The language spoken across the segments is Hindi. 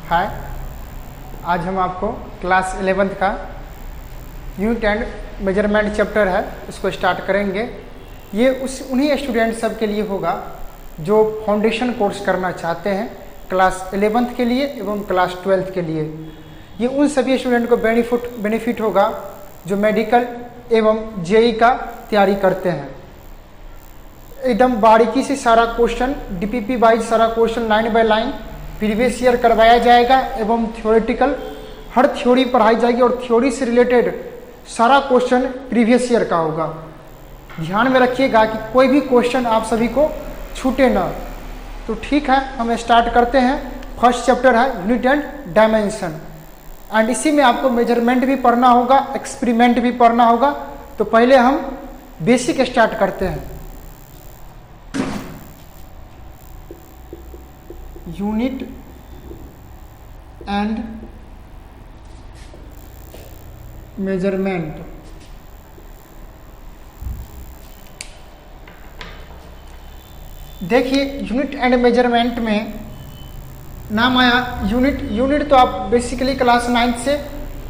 हाय, आज हम आपको क्लास 11th का यूनिट एंड मेजरमेंट चैप्टर है उसको स्टार्ट करेंगे। ये उन्हीं स्टूडेंट सब के लिए होगा जो फाउंडेशन कोर्स करना चाहते हैं क्लास 11th के लिए एवं क्लास 12th के लिए। ये उन सभी स्टूडेंट को बेनिफिट होगा जो मेडिकल एवं जेई का तैयारी करते हैं। एकदम बारीकी से सारा क्वेश्चन डीपीपी वाइज सारा question line by line previous year करवाया जाएगा एवं थ्योरेटिकल हर थ्योरी पढ़ाई जाएगी और थ्योरी से रिलेटेड सारा क्वेश्चन प्रीवियस ईयर का होगा। ध्यान में रखिएगा कि कोई भी क्वेश्चन आप सभी को छूटे ना। तो ठीक है, हम स्टार्ट करते हैं। फर्स्ट चैप्टर है यूनिट एंड डायमेंशन एंड इसी में आपको मेजरमेंट भी पढ़ना होगा, एक्सपेरिमेंट भी पढ़ना होगा। तो पहले हम बेसिक स्टार्ट करते हैं। Unit and measurement. देखिए, यूनिट एंड मेजरमेंट में नाम आया यूनिट तो आप बेसिकली क्लास 9 से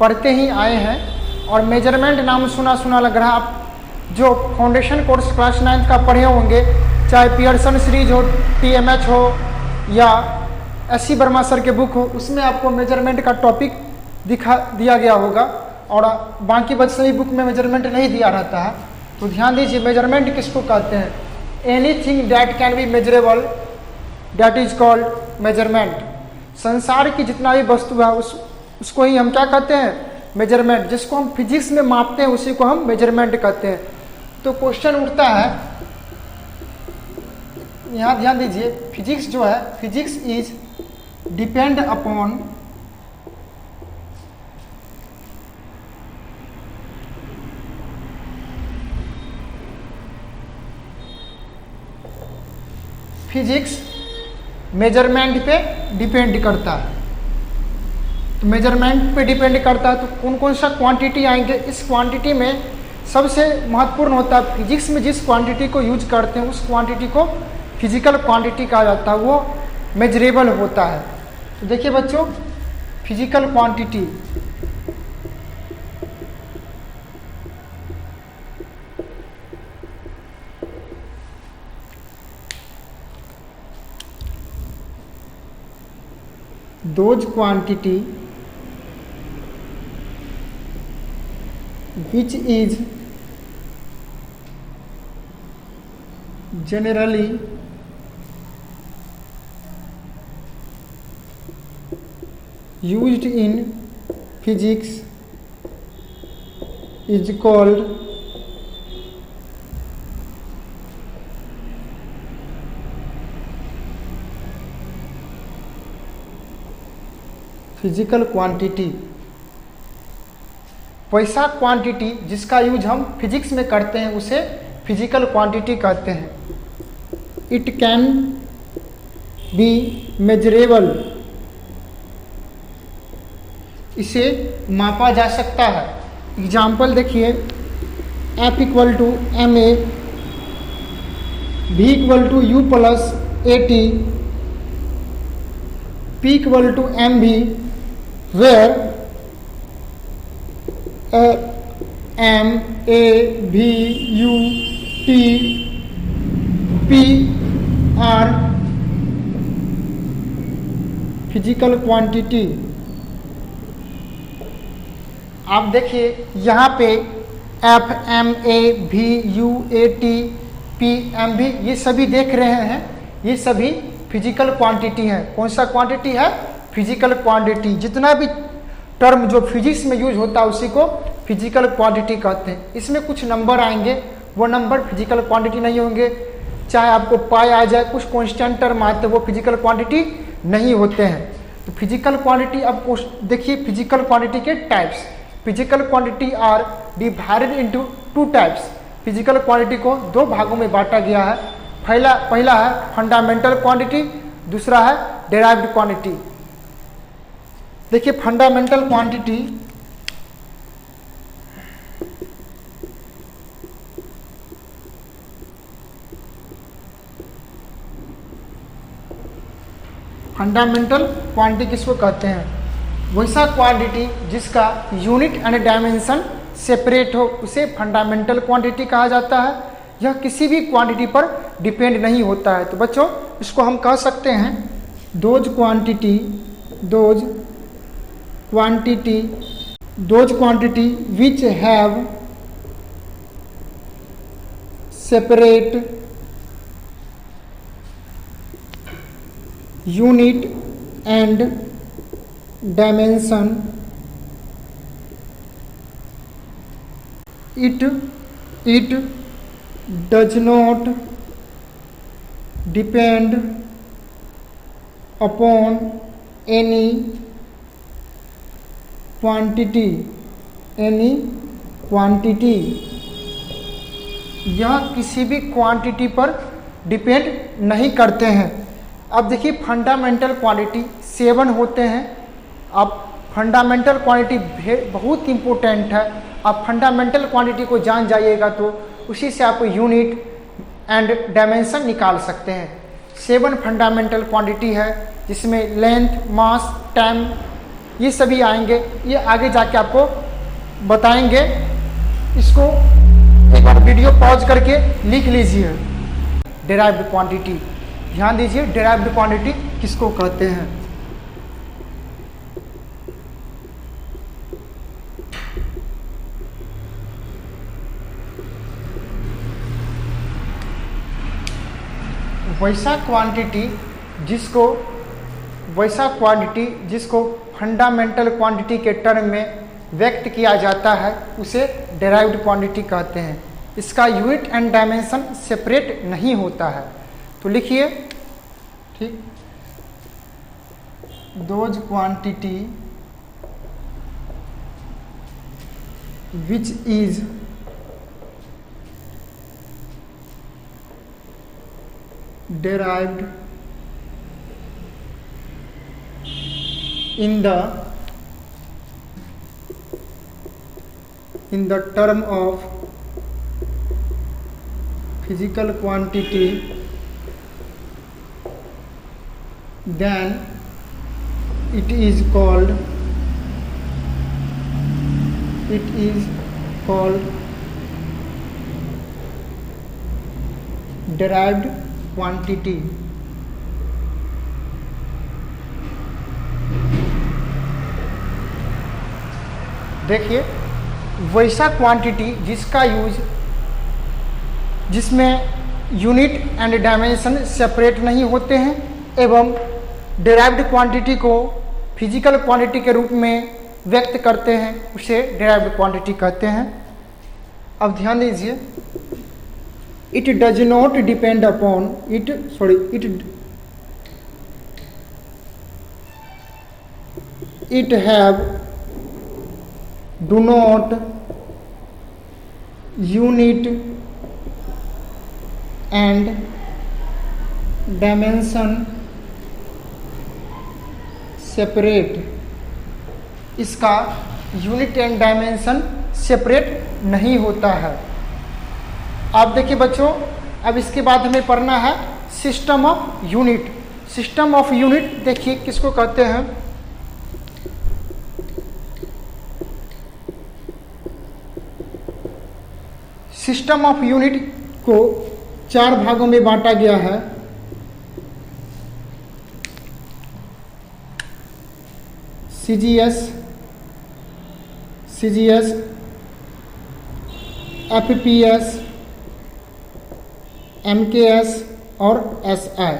पढ़ते ही आए हैं और मेजरमेंट नाम सुना लग रहा। आप जो फाउंडेशन कोर्स क्लास 9 का पढ़े होंगे, चाहे पियर्सन सीरीज हो, TMH हो या SC वर्मा सर के बुक हो, उसमें आपको मेजरमेंट का टॉपिक दिया गया होगा और बाकी बच्चे बुक में मेजरमेंट नहीं दिया रहता है। तो ध्यान दीजिए, मेजरमेंट किसको कहते हैं? Anything that can be measurable that is called measurement. संसार की जितना भी वस्तु है उसको ही हम क्या कहते हैं? मेजरमेंट। जिसको हम फिजिक्स में मापते हैं उसी को हम मेजरमेंट कहते हैं। तो क्वेश्चन उठता है, यहाँ ध्यान दीजिए, फिजिक्स जो है, physics is depend upon physics measurement पे डिपेंड करता है। तो मेजरमेंट पे डिपेंड करता है तो कौन कौन सा क्वांटिटी आएंगे? इस क्वांटिटी में सबसे महत्वपूर्ण होता है, फिजिक्स में जिस क्वांटिटी को यूज करते हैं उस क्वांटिटी को फिजिकल क्वांटिटी कहा जाता है, वो मेजरेबल होता है। तो देखिए बच्चों, physical quantity those quantity which is generally used in physics is called physical quantity. वैसा क्वांटिटी जिसका यूज हम फिजिक्स में करते हैं उसे फिजिकल क्वांटिटी कहते हैं। इट कैन बी मेजरेबल, इसे मापा जा सकता है। एग्जाम्पल देखिए, F = ma, V = u + at, P = mv, where m, a, v, u, t, p are physical quantity. आप देखिए यहाँ पे F, M, A, V, U, A, T, P, M, V ये सभी देख रहे हैं, ये सभी फिजिकल क्वांटिटी है। कौन सा क्वांटिटी है? Physical quantity. जितना भी टर्म जो फिजिक्स में यूज होता है उसी को फिजिकल क्वांटिटी कहते हैं। इसमें कुछ नंबर आएंगे, वो नंबर फिजिकल क्वांटिटी नहीं होंगे। चाहे आपको पाई आ जाए, कुछ कॉन्स्टेंट टर्म आते हैं, वो फिजिकल क्वांटिटी नहीं होते हैं। तो फिजिकल क्वांटिटी, अब देखिए फिजिकल क्वांटिटी के types. Physical quantity are divided into 2 types. Physical quantity को 2 भागों में बांटा गया है। पहला है फंडामेंटल क्वांटिटी, दूसरा है डेराइव्ड क्वांटिटी। देखिए फंडामेंटल क्वांटिटी फंडामेंटल क्वांटिटी किसको कहते हैं? वैसा क्वांटिटी जिसका यूनिट एंड डायमेंशन सेपरेट हो उसे फंडामेंटल क्वांटिटी कहा जाता है। यह किसी भी क्वांटिटी पर डिपेंड नहीं होता है। तो बच्चों इसको हम कह सकते हैं those quantity which have separate unit and dimension it does not depend upon any quantity यह किसी भी क्वांटिटी पर डिपेंड नहीं करते हैं। अब देखिए फंडामेंटल क्वांटिटी 7 होते हैं। अब फंडामेंटल क्वांटिटी बहुत इंपॉर्टेंट है। आप फंडामेंटल क्वांटिटी को जान जाइएगा तो उसी से आप यूनिट एंड डायमेंशन निकाल सकते हैं। 7 फंडामेंटल क्वांटिटी है जिसमें लेंथ, मास, टाइम ये सभी आएंगे। ये आगे जाके आपको बताएंगे। इसको एक बार वीडियो पॉज करके लिख लीजिए। डेराइव्ड क्वांटिटी, ध्यान दीजिए डेराइव्ड क्वांटिटी किसको कहते हैं? वैसा क्वांटिटी जिसको फंडामेंटल क्वांटिटी के टर्म में व्यक्त किया जाता है उसे डेराइव्ड क्वांटिटी कहते हैं। इसका यूनिट एंड डायमेंशन सेपरेट नहीं होता है। तो लिखिए, ठीक, those quantity which is derived in the term of physical quantity, then it is called derived quantity. देखिए वैसा क्वांटिटी जिसका यूज जिसमें यूनिट एंड डायमेंशन सेपरेट नहीं होते हैं एवं डेराइव्ड क्वांटिटी को फिजिकल क्वांटिटी के रूप में व्यक्त करते हैं उसे डेराइव्ड क्वांटिटी कहते हैं। अब ध्यान दीजिए, it does not depend upon it have do not unit and dimension separate। इसका यूनिट एंड डायमेंशन सेपरेट नहीं होता है। आप देखिए बच्चों, अब इसके बाद हमें पढ़ना है system of unit. System of unit देखिए किसको कहते हैं? सिस्टम ऑफ यूनिट को 4 भागों में बांटा गया है। सीजीएस, एफपीएस, एमकेएस और एसआई।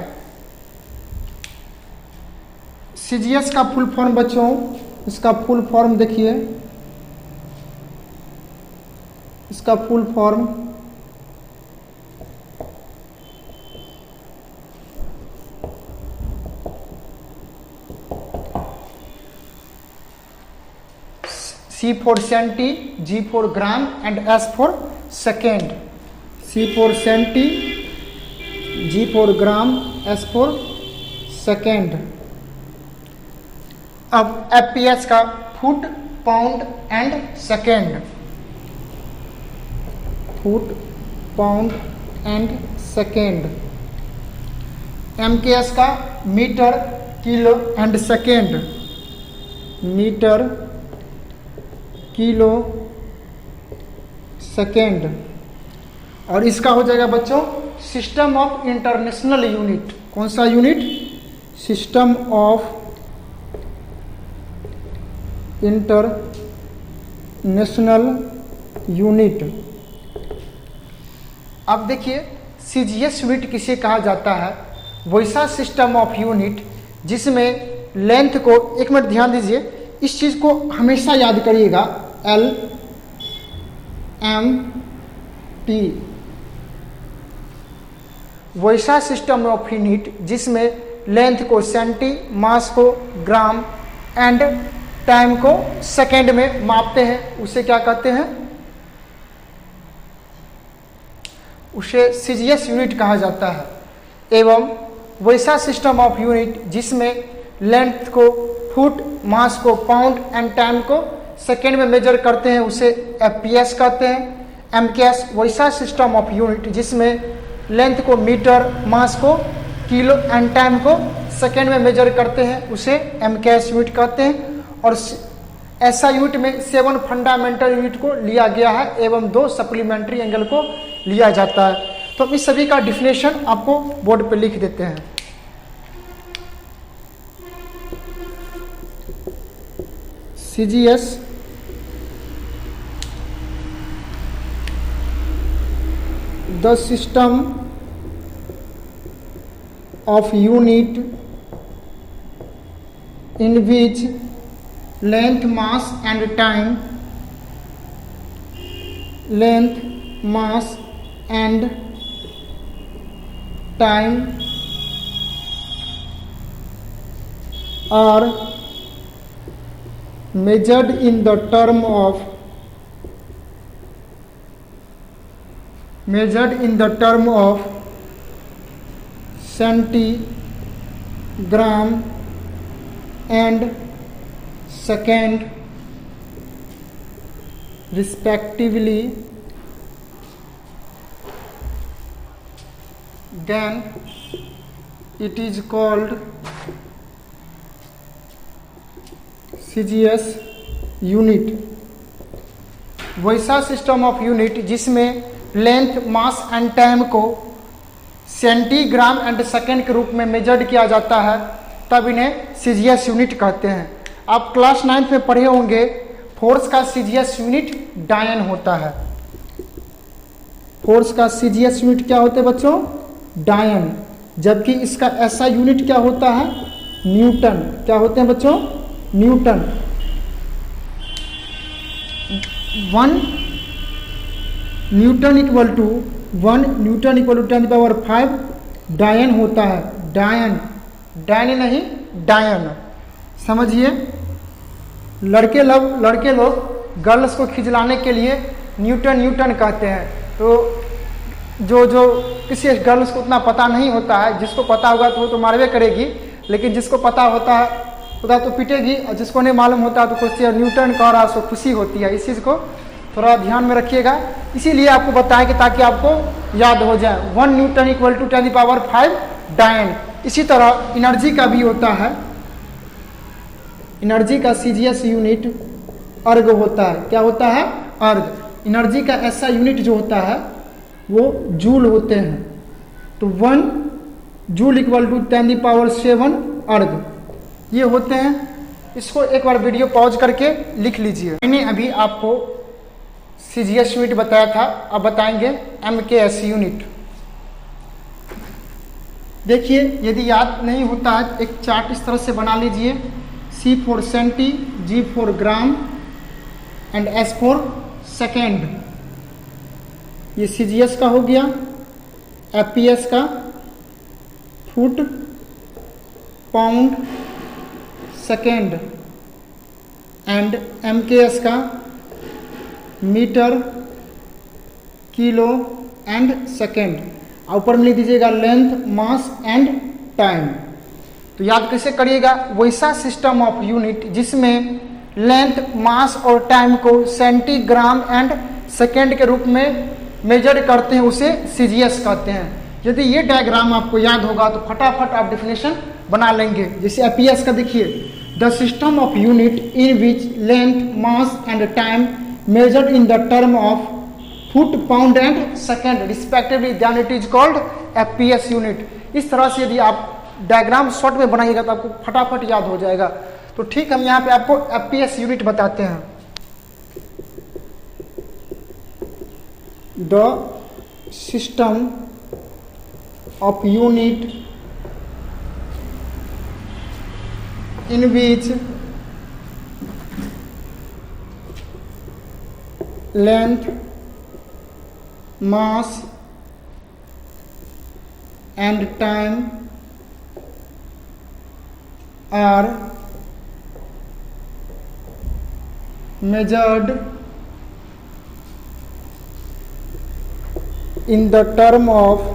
सीजीएस का फुल फॉर्म बच्चों, इसका फुल फॉर्म देखिए, इसका full form C for centi, G for gram and S for second। C for centi, G for gram, S for second। अब FPS का foot, pound and second, foot, pound and second. MKS का metre, kilo and second, metre kilo second. और इसका हो जाएगा बच्चों सिस्टम ऑफ इंटरनेशनल यूनिट। कौन सा unit? System of international unit. अब देखिए सीजीएस यूनिट किसे कहा जाता है? वैसा सिस्टम ऑफ यूनिट जिसमें लेंथ को, एक मिनट ध्यान दीजिए, इस चीज को हमेशा याद करिएगा, एल एम टी, वैसा सिस्टम ऑफ यूनिट जिसमें लेंथ को सेंटी, मास को ग्राम एंड टाइम को सेकेंड में मापते हैं, उसे क्या कहते हैं? उसे सीजीएस यूनिट कहा जाता है। एवं वैसा सिस्टम ऑफ यूनिट जिसमें लेंथ को फुट, मास को पाउंड एंड टाइम को सेकेंड में मेजर करते हैं, उसे एफपीएस कहते हैं। एमकेएस वैसा सिस्टम ऑफ यूनिट जिसमें लेंथ को मीटर, मास को किलो एंड टाइम को सेकेंड में मेजर करते हैं, उसे एमकेएस यूनिट कहते हैं। और ऐसा यूनिट में 7 फंडामेंटल यूनिट को लिया गया है एवं 2 सप्लीमेंट्री एंगल को लिया जाता है। तो इस सभी का डिफिनेशन आपको बोर्ड पे लिख देते हैं। CGS the system of unit in which length, mass and time, length, mass and time are measured in the term of centigram and second respectively, then it is called CGS unit. वैसा सिस्टम ऑफ यूनिट जिसमें लेंथ, मास एंड टाइम को सेंटीग्राम एंड सेकेंड के रूप में मेजर्ड किया जाता है, तब इन्हें सीजीएस यूनिट कहते हैं। आप क्लास 9 में पढ़े होंगे, फोर्स का सीजीएस यूनिट डायन होता है। फोर्स का सीजीएस यूनिट क्या होता है बच्चों? डायन। जबकि इसका ऐसा यूनिट क्या होता है? न्यूटन। क्या होते हैं बच्चों? न्यूटन। 1 न्यूटन इक्वल टू 10⁵ डायन होता है। डायन, डायन नहीं डायन, समझिए। लड़के लोग गर्ल्स को खिजलाने के लिए न्यूटन कहते हैं। तो जो किसी गर्ल्स को उतना पता नहीं होता है, जिसको पता होगा तो वो तो मारवे करेगी, लेकिन जिसको पता होता है तो पीटेगी, और जिसको नहीं मालूम होता है तो कुछ न्यूटन कह रहा है, उसको खुशी होती है। इस चीज़ को थोड़ा ध्यान में रखिएगा, इसीलिए आपको बताया कि ताकि आपको याद हो जाए। 1 न्यूटन इक्वल टू 10⁵ डायन। इसी तरह एनर्जी का भी होता है। एनर्जी का सीजीएस यूनिट अर्ग होता है। क्या होता है? अर्ग। एनर्जी का ऐसा यूनिट जो होता है वो जूल होते हैं। तो 1 जूल इक्वल टू 10⁷ अर्ग, ये होते हैं। इसको एक बार वीडियो पॉज करके लिख लीजिए। मैंने अभी आपको सीजीएस यूनिट बताया था, अब बताएंगे एमकेएस यूनिट। देखिए, यदि याद नहीं होता है एक चार्ट इस तरह से बना लीजिए। C for centi, G for gram and S for second. ये सीजीएस का हो गया। एफपीएस का foot, pound, second and MKS का मीटर, किलो एंड सेकेंड। ऊपर में लिख दीजिएगा लेंथ, मास एंड टाइम। तो याद कैसे करिएगा? वैसा सिस्टम ऑफ यूनिट जिसमें लेंथ, मास और टाइम को सेंटीग्राम एंड सेकेंड के रूप में मेजर करते हैं, उसे सीजीएस कहते हैं। यदि ये डायग्राम आपको याद होगा तो फटाफट आप डेफिनेशन बना लेंगे। जैसे एपीएस का देखिए, the system of unit in which length mass and time measured in the term of foot pound and second respectively, then it is called FPS unit. इस तरह से यदि आप डायग्राम शॉर्ट में बनाइएगा तो आपको फटाफट याद हो जाएगा। तो ठीक, हम यहाँ पे आपको एपीएस यूनिट बताते हैं। The system of unit in which length mass and time are measured in the term of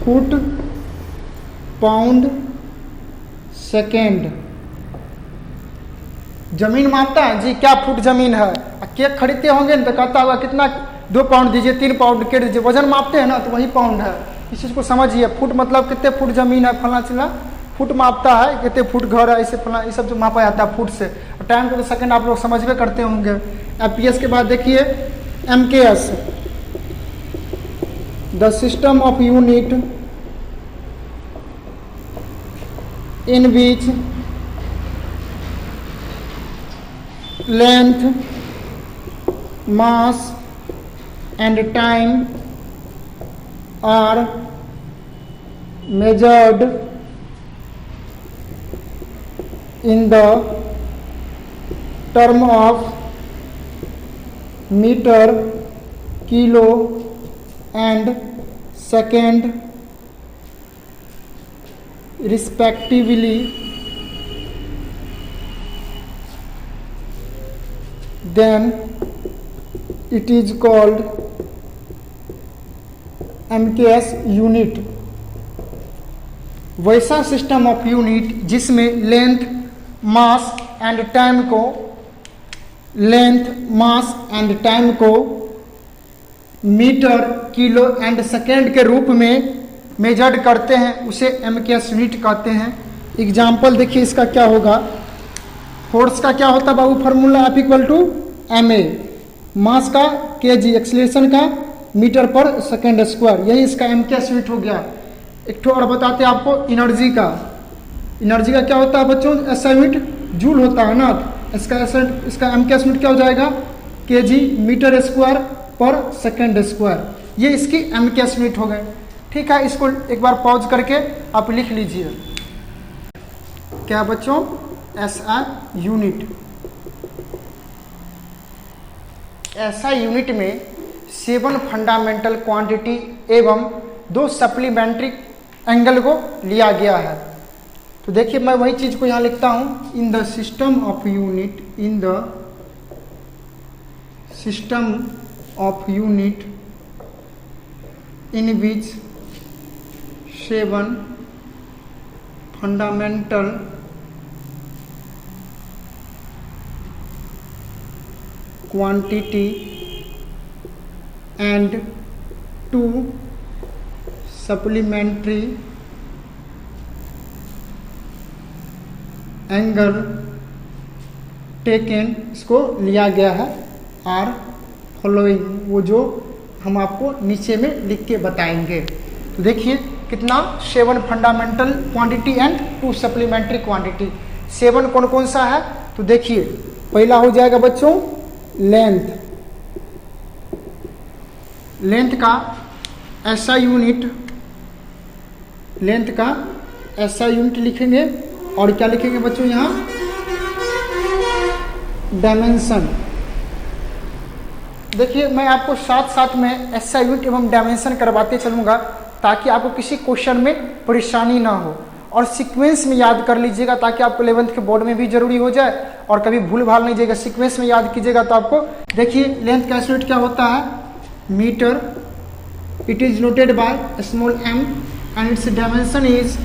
foot pound second। जमीन मापता है जी, क्या फुट जमीन है। केक खरीदते होंगे ना तो कहता होगा कितना, 2 पाउंड दीजिए, 3 पाउंड के दीजिए। वजन मापते हैं ना तो वही पाउंड है। इस चीज़ को समझिए। फुट मतलब कितने फुट जमीन है, फला चिला फुट मापता है, कितने फुट घर है, ऐसे फला, ये सब जो मापा जाता है फुट से। और टाइम को तो सेकंड आप लोग समझ करते होंगे। एपीएस के बाद देखिए MKS, the system of unit in which length mass and time are measured in the term of meter, kilo and second respectively, then it is called MKS unit. वैसा सिस्टम ऑफ यूनिट जिसमें लेंथ मास एंड टाइम को मीटर, किलो एंड सेकेंड के रूप में मेजर्ड करते हैं, उसे MKS यूनिट कहते हैं। एग्जाम्पल देखिए इसका क्या होगा। फोर्स का क्या होता है बाबू formula, F equal to ma, mass का kg, एक्सीलरेशन का मीटर पर सेकेंड स्क्वायर, यही इसका MKS यूनिट हो गया। एक ठो और बताते हैं आपको एनर्जी का। एनर्जी का क्या होता है बच्चों, SI यूनिट जूल होता है ना। इसका MKS यूनिट क्या हो जाएगा, kg मीटर स्क्वायर पर सेकेंड स्क्वायर। ये इसकी MKS यूनिट हो गए। ठीक है, इसको एक बार पॉज करके आप लिख लीजिए। क्या बच्चों, SI यूनिट। SI यूनिट में 7 फंडामेंटल क्वांटिटी एवं 2 सप्लीमेंट्री एंगल को लिया गया है। तो देखिए मैं वही चीज को यहाँ लिखता हूँ, in the system of unit in which 7 fundamental quantity and 2 supplementary angle taken, इसको लिया गया है। आर फॉलोइंग, वो जो हम आपको नीचे में लिख के बताएंगे। तो देखिए कितना, 7 fundamental quantity and 2 supplementary quantity. 7 कौन कौन सा है, तो देखिए पहला हो जाएगा बच्चों लेंथ का SI यूनिट, लिखेंगे। और क्या लिखेंगे बच्चों यहाँ, डायमेंशन। देखिए मैं आपको साथ साथ में SI यूनिट एवं डायमेंशन करवाते चलूंगा ताकि आपको किसी क्वेश्चन में परेशानी ना हो। और सीक्वेंस में याद कर लीजिएगा ताकि आपको 11th के बोर्ड में भी जरूरी हो जाए और कभी भूल भाल नहीं जाएगा। सीक्वेंस में याद कीजिएगा तो आपको देखिए लेंथ का यूनिट क्या होता है, metre. It is noted by small m and its dimension is,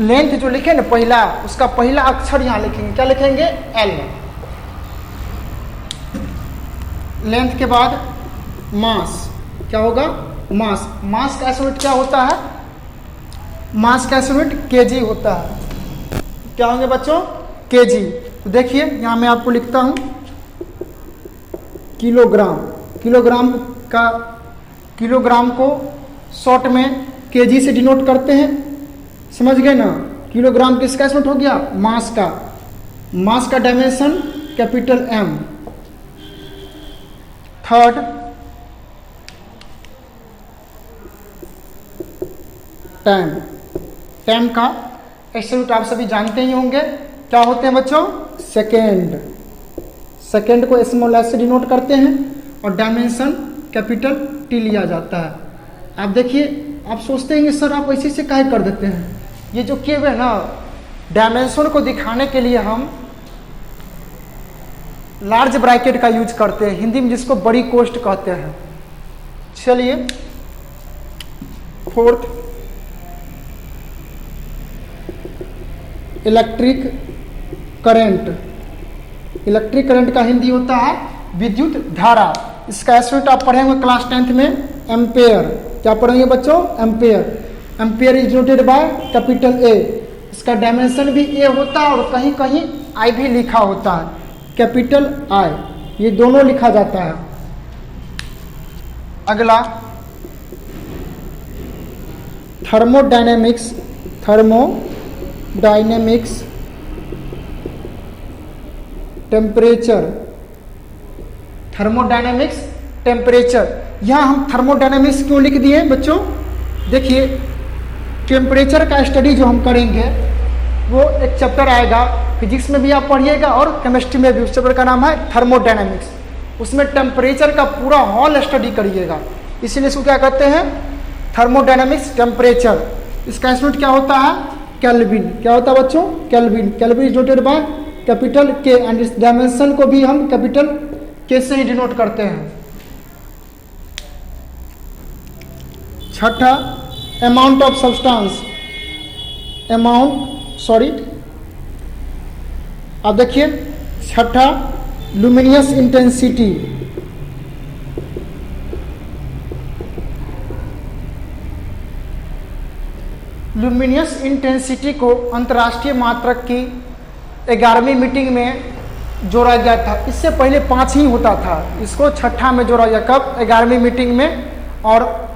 length जो लिखे ना पहला, उसका पहला अक्षर यहाँ लिखेंगे, क्या लिखेंगे, L। लेंथ के बाद मास, क्या होगा? मास। मास का यूनिट क्या होता है? मास का यूनिट केजी होता है। क्या होंगे बच्चों? केजी। तो देखिए यहाँ मैं आपको लिखता हूँ किलोग्राम। किलोग्राम को शॉर्ट में केजी से डिनोट करते हैं, समझ गए ना? किलोग्राम किसका यूनिट हो गया? मास का। मास का dimension capital M. Third, time. Time का यूनिट आप सभी जानते ही होंगे, क्या होते हैं बच्चों? सेकेंड। सेकेंड को स्मॉल एस से डिनोट करते हैं और डायमेंशन कैपिटल टी लिया जाता है। आप देखिए, आप सोचते हैं सर आप ऐसे से काहे कर देते हैं? ये जो किए हुए ना, डायमेंशन को दिखाने के लिए हम लार्ज ब्रैकेट का यूज करते हैं, हिंदी में जिसको बड़ी कोष्ठ कहते हैं। चलिए fourth, electric current. Electric current का हिंदी होता है विद्युत धारा। इसका यूनिट आप पढ़ेंगे क्लास 10th में, एम्पेयर। क्या पढ़ेंगे बच्चों? Ampere. Ampere is denoted by capital A. इसका डायमेंशन भी ए होता है और कहीं कहीं आई भी लिखा होता है, कैपिटल आई, ये दोनों लिखा जाता है। अगला thermodynamics. Thermodynamics, temperature. Thermodynamics, temperature. यहां हम थर्मोडायनेमिक्स क्यों लिख दिए बच्चों? देखिए, टेम्परेचर का स्टडी जो हम करेंगे वो एक चैप्टर आएगा, फिजिक्स में भी आप पढ़िएगा और केमिस्ट्री में भी। उस चैप्टर का नाम है थर्मोडायनेमिक्स। उसमें टेम्परेचर का पूरा होल स्टडी करिएगा, इसीलिए इसको क्या कहते हैं? Thermodynamics, temperature. इसका यूनिट क्या होता है? केल्विन। क्या होता है बच्चों? Kelvin. Kelvin is denoted by capital के एंड इस डायमेंशन को भी हम कैपिटल के से ही डिनोट करते हैं। छठा, अमाउंट ऑफ सब्सटेंस। अब देखिए छठा, लुमिनियस इंटेंसिटी। लुमिनियस इंटेंसिटी को अंतर्राष्ट्रीय मात्रक की 11वीं मीटिंग में जोड़ा गया था। इससे पहले 5 ही होता था, इसको छठा में जोड़ा गया। कब? 11वीं मीटिंग में। और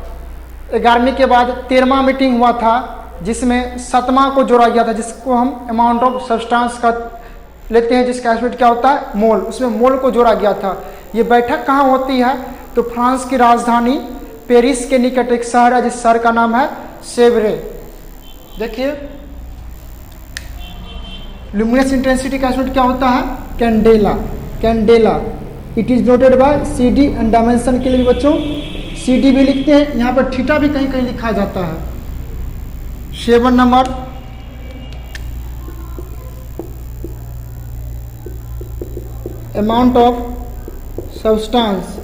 11वीं के बाद 13वां मीटिंग हुआ था, जिसमें 7वां को जोड़ा गया था, जिसको हम अमाउंट ऑफ सब्सटेंस का लेते हैं, जिसका यूनिट क्या होता है? मोल। उसमें मोल को जोड़ा गया था। ये बैठक कहाँ होती है? तो फ्रांस की राजधानी पेरिस के निकट एक शहर है, जिस शहर का नाम है सेवरे। देखिए, लुमिनस इंटेंसिटी का यूनिट क्या होता है? Candela. Candela. It is noted bye CD and dimension के लिए बच्चों CD भी लिखते हैं, यहाँ पर थीटा भी कहीं कहीं लिखा जाता है। 7 नंबर, अमाउंट ऑफ सब्सटेंस।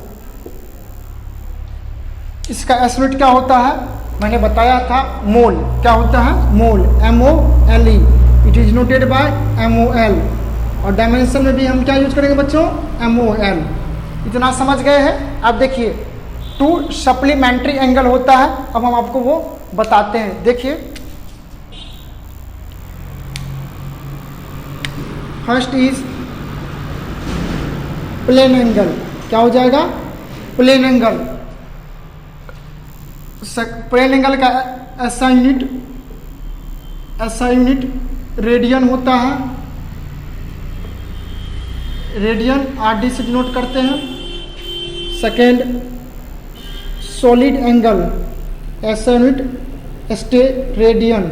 इसका यूनिट क्या होता है? मैंने बताया था, मोल। क्या होता है? मोल। MOLE। It is noted bye MOL। और डायमेंशन में भी हम क्या यूज करेंगे बच्चों? MOL। इतना समझ गए हैं? अब देखिए, 2 सप्लीमेंट्री एंगल होता है, अब हम आपको वो बताते हैं। देखिए, फर्स्ट इज प्लेन एंगल। क्या हो जाएगा? Plane angle. प्लेन एंगल का ऐसा यूनिट रेडियन होता है। रेडियन RD से डिनोट करते हैं। सेकेंड, सॉलिड एंगल, ऐसा यूनिट स्टेरेडियन,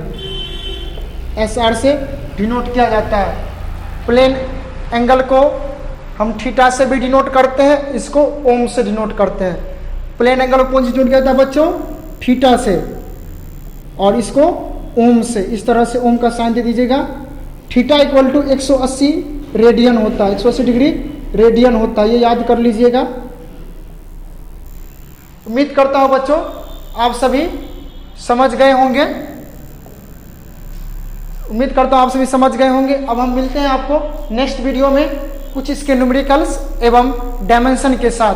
SR से डिनोट किया जाता है। प्लेन एंगल को हम थीटा से भी डिनोट करते हैं, इसको ओम से डिनोट करते हैं। प्लेन एंगल को कौन से डिनोट किया जाता है बच्चों? थीटा से, और इसको ओम से। इस तरह से ओम का साइन दे दीजिएगा। थीटा इक्वल टू 180 रेडियन होता है, 180 डिग्री रेडियन होता है, ये याद कर लीजिएगा। उम्मीद करता हूं बच्चों आप सभी समझ गए होंगे। अब हम मिलते हैं आपको नेक्स्ट वीडियो में कुछ इसके न्यूमेरिकल्स एवं डायमेंशन के साथ।